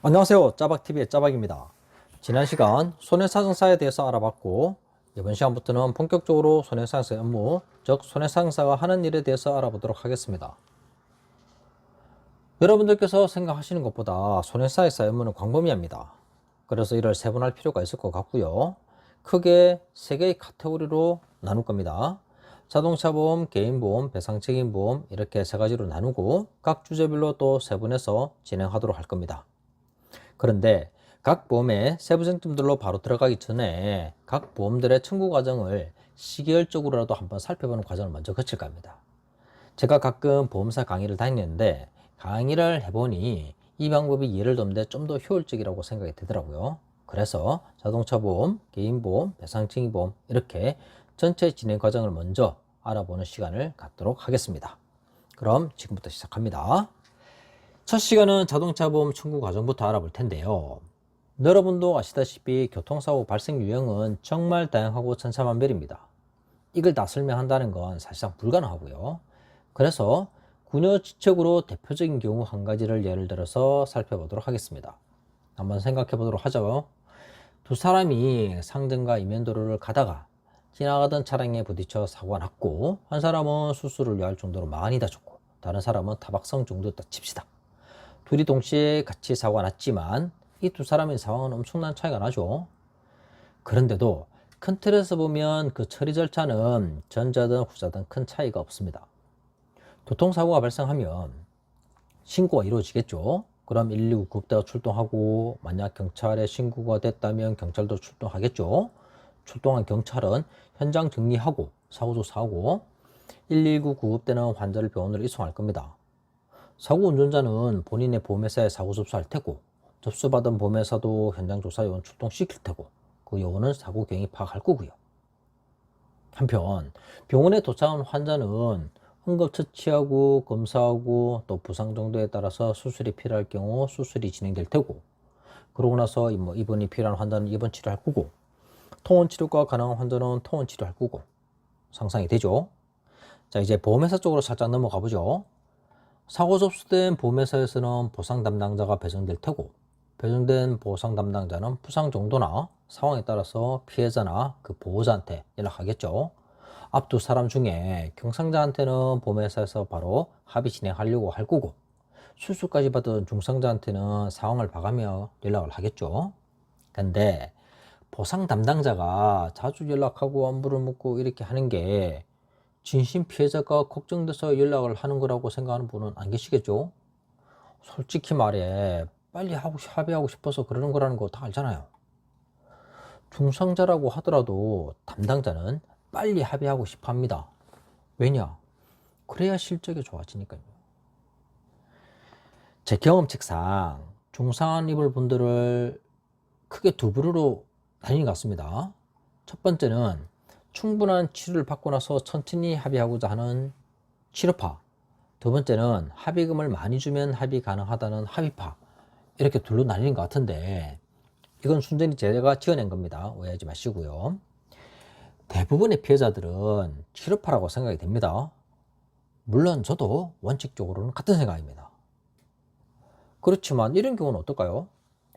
안녕하세요. 짜박TV의 짜박입니다. 지난 시간 손해사정사에 대해서 알아봤고, 이번 시간부터는 본격적으로 손해사정사의 업무, 즉 손해사정사가 하는 일에 대해서 알아보도록 하겠습니다. 여러분들께서 생각하시는 것보다 손해사정사의 업무는 광범위합니다. 그래서 이를 세분할 필요가 있을 것 같고요. 크게 세 개의 카테고리로 나눌 겁니다. 자동차보험, 개인보험, 배상책임보험 이렇게 세 가지로 나누고 각 주제별로 또 세분해서 진행하도록 할 겁니다. 그런데 각 보험의 세부 쟁점들로 바로 들어가기 전에 각 보험들의 청구 과정을 시계열적으로라도 한번 살펴보는 과정을 먼저 거칠까 합니다. 제가 가끔 보험사 강의를 다니는데 강의를 해보니 이 방법이 이해를 돕는데 좀 더 효율적이라고 생각이 되더라고요. 그래서 자동차 보험, 개인보험, 배상책임보험 이렇게 전체 진행 과정을 먼저 알아보는 시간을 갖도록 하겠습니다. 그럼 지금부터 시작합니다. 첫 시간은 자동차 보험 청구 과정부터 알아볼 텐데요. 여러분도 아시다시피 교통사고 발생 유형은 정말 다양하고 천차만별입니다. 이걸 다 설명한다는 건 사실상 불가능하고요. 그래서 구녀지책으로 대표적인 경우 한 가지를 예를 들어서 살펴보도록 하겠습니다. 한번 생각해 보도록 하죠. 두 사람이 상등과 이면도로를 가다가 지나가던 차량에 부딪혀 사고가 났고, 한 사람은 수술을 요할 정도로 많이 다쳤고 다른 사람은 타박상 정도였다 칩시다. 둘이 동시에 같이 사고가 났지만 이 두 사람의 상황은 엄청난 차이가 나죠. 그런데도 큰 틀에서 보면 그 처리 절차는 전자든 후자든 큰 차이가 없습니다. 교통사고가 발생하면 신고가 이루어지겠죠. 그럼 119 구급대가 출동하고, 만약 경찰에 신고가 됐다면 경찰도 출동하겠죠. 출동한 경찰은 현장 정리하고 사고 조사하고, 119 구급대는 환자를 병원으로 이송할 겁니다. 사고 운전자는 본인의 보험회사에 사고 접수할 테고, 접수받은 보험회사도 현장 조사 요원 출동시킬 테고, 그 요원은 사고 경위 파악할 거고요. 한편 병원에 도착한 환자는 응급처치하고 검사하고 또 부상 정도에 따라서 수술이 필요할 경우 수술이 진행될 테고, 그러고 나서 입원이 필요한 환자는 입원 치료할 거고, 통원 치료가 가능한 환자는 통원 치료할 거고, 상상이 되죠? 자, 이제 보험회사 쪽으로 살짝 넘어가 보죠. 사고 접수된 보험회사에서는 보상 담당자가 배정될 테고, 배정된 보상 담당자는 부상 정도나 상황에 따라서 피해자나 그 보호자한테 연락하겠죠. 앞 두 사람 중에 경상자한테는 보험회사에서 바로 합의 진행하려고 할 거고, 수술까지 받은 중상자한테는 상황을 봐가며 연락을 하겠죠. 근데 보상 담당자가 자주 연락하고 안부를 묻고 이렇게 하는 게 진심 피해자가 걱정돼서 연락을 하는 거라고 생각하는 분은 안 계시겠죠? 솔직히 말해 빨리 합의하고 싶어서 그러는 거라는 거 다 알잖아요. 중상자라고 하더라도 담당자는 빨리 합의하고 싶어 합니다. 왜냐? 그래야 실적이 좋아지니까요. 제 경험칙상 중상한 입을 분들을 크게 두 부류로 나뉘는 것 같습니다. 첫 번째는 충분한 치료를 받고 나서 천천히 합의하고자 하는 치료파, 두 번째는 합의금을 많이 주면 합의 가능하다는 합의파, 이렇게 둘로 나뉘는 것 같은데, 이건 순전히 제가 지어낸 겁니다. 오해하지 마시고요. 대부분의 피해자들은 치료파라고 생각이 됩니다. 물론 저도 원칙적으로는 같은 생각입니다. 그렇지만 이런 경우는 어떨까요?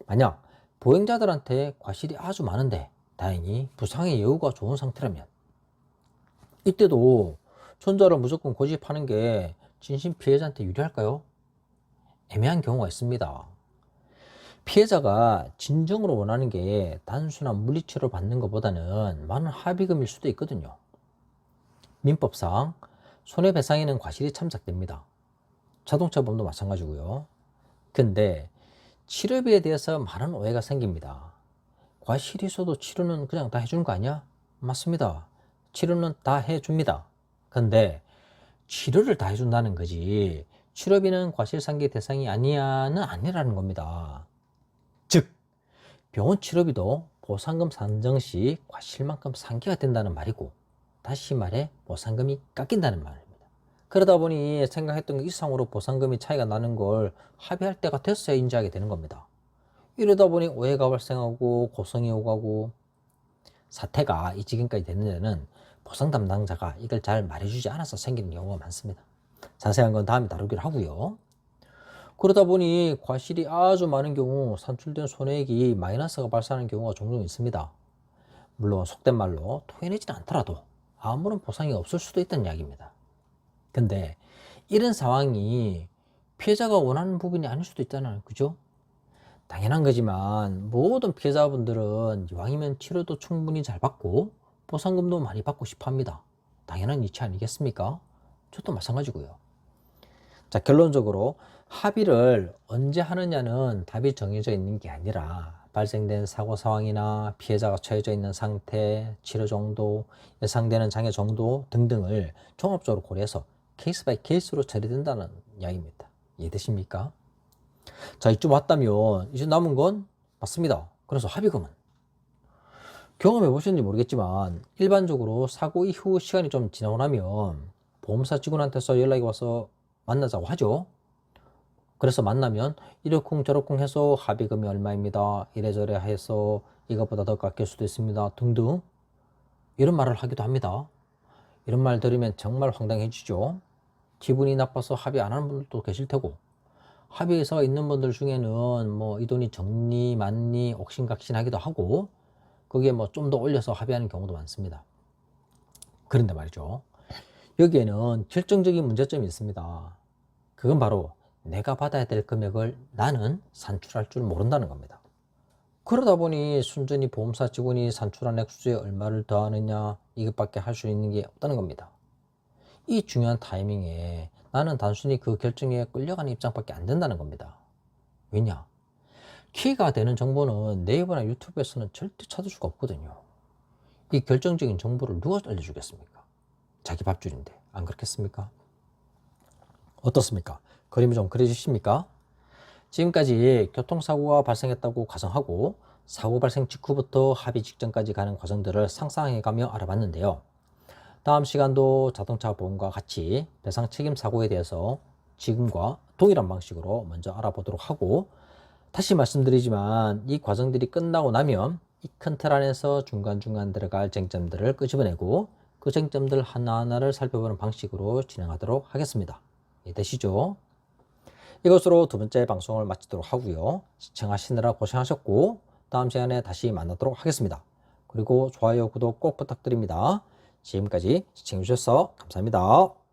만약 보행자들한테 과실이 아주 많은데 다행히 부상의 여유가 좋은 상태라면, 이때도 손자를 무조건 고집하는 게 진심 피해자한테 유리할까요? 애매한 경우가 있습니다. 피해자가 진정으로 원하는 게 단순한 물리치료를 받는 것보다는 많은 합의금일 수도 있거든요. 민법상 손해배상에는 과실이 참작됩니다. 자동차 보험도 마찬가지고요. 근데 치료비에 대해서 많은 오해가 생깁니다. 과실이 있어도 치료는 그냥 다 해주는 거 아니야? 맞습니다. 치료는 다 해줍니다. 근데 치료를 다 해준다는 거지 치료비는 과실상계 대상이 아니야는 아니라는 겁니다. 즉 병원 치료비도 보상금 산정 시 과실만큼 상계가 된다는 말이고, 다시 말해 보상금이 깎인다는 말입니다. 그러다 보니 생각했던 것 이상으로 보상금이 차이가 나는 걸 합의할 때가 됐어야 인지하게 되는 겁니다. 이러다 보니 오해가 발생하고 고성이 오가고, 사태가 이 지경까지 되는 데는 보상 담당자가 이걸 잘 말해주지 않아서 생기는 경우가 많습니다. 자세한 건 다음에 다루기로 하고요. 그러다 보니 과실이 아주 많은 경우 산출된 손해액이 마이너스가 발생하는 경우가 종종 있습니다. 물론 속된 말로 토해내지는 않더라도 아무런 보상이 없을 수도 있다는 이야기입니다. 근데 이런 상황이 피해자가 원하는 부분이 아닐 수도 있잖아요. 그죠? 당연한 거지만 모든 피해자분들은 이왕이면 치료도 충분히 잘 받고 보상금도 많이 받고 싶어 합니다. 당연한 이치 아니겠습니까? 저도 마찬가지고요. 자, 결론적으로 합의를 언제 하느냐는 답이 정해져 있는 게 아니라 발생된 사고 상황이나 피해자가 처해져 있는 상태, 치료 정도, 예상되는 장애 정도 등등을 종합적으로 고려해서 케이스 바이 케이스로 처리된다는 이야기입니다. 이해되십니까? 자, 이쯤 왔다면 이제 남은 건 맞습니다. 그래서 합의금은 경험해 보셨는지 모르겠지만 일반적으로 사고 이후 시간이 좀 지나고 나면 보험사 직원한테서 연락이 와서 만나자고 하죠. 그래서 만나면 이러쿵 저러쿵 해서 합의금이 얼마입니다. 이래저래 해서 이것보다 더 깎일 수도 있습니다. 등등 이런 말을 하기도 합니다. 이런 말 들으면 정말 황당해지죠. 기분이 나빠서 합의 안 하는 분들도 계실 테고 합의해서 있는 분들 중에는 뭐 이 돈이 적니 많니 옥신각신하기도 하고 거기에 뭐 좀 더 올려서 합의하는 경우도 많습니다. 그런데 말이죠. 여기에는 결정적인 문제점이 있습니다. 그건 바로 내가 받아야 될 금액을 나는 산출할 줄 모른다는 겁니다. 그러다 보니 순전히 보험사 직원이 산출한 액수에 얼마를 더하느냐 이것밖에 할 수 있는 게 없다는 겁니다. 이 중요한 타이밍에 나는 단순히 그 결정에 끌려가는 입장밖에 안 된다는 겁니다. 왜냐? 키가 되는 정보는 네이버나 유튜브에서는 절대 찾을 수가 없거든요. 이 결정적인 정보를 누가 알려주겠습니까? 자기 밥줄인데 안 그렇겠습니까? 어떻습니까? 그림이 좀 그려지십니까? 지금까지 교통사고가 발생했다고 가정하고 사고 발생 직후부터 합의 직전까지 가는 과정들을 상상해가며 알아봤는데요. 다음 시간도 자동차 보험과 같이 배상 책임 사고에 대해서 지금과 동일한 방식으로 먼저 알아보도록 하고 다시 말씀드리지만 이 과정들이 끝나고 나면 이 큰 틀 안에서 중간중간 들어갈 쟁점들을 끄집어내고 그 쟁점들 하나하나를 살펴보는 방식으로 진행하도록 하겠습니다. 이해되시죠? 이것으로 두 번째 방송을 마치도록 하고요. 시청하시느라 고생하셨고 다음 시간에 다시 만나도록 하겠습니다. 그리고 좋아요, 구독 꼭 부탁드립니다. 지금까지 시청해주셔서 감사합니다.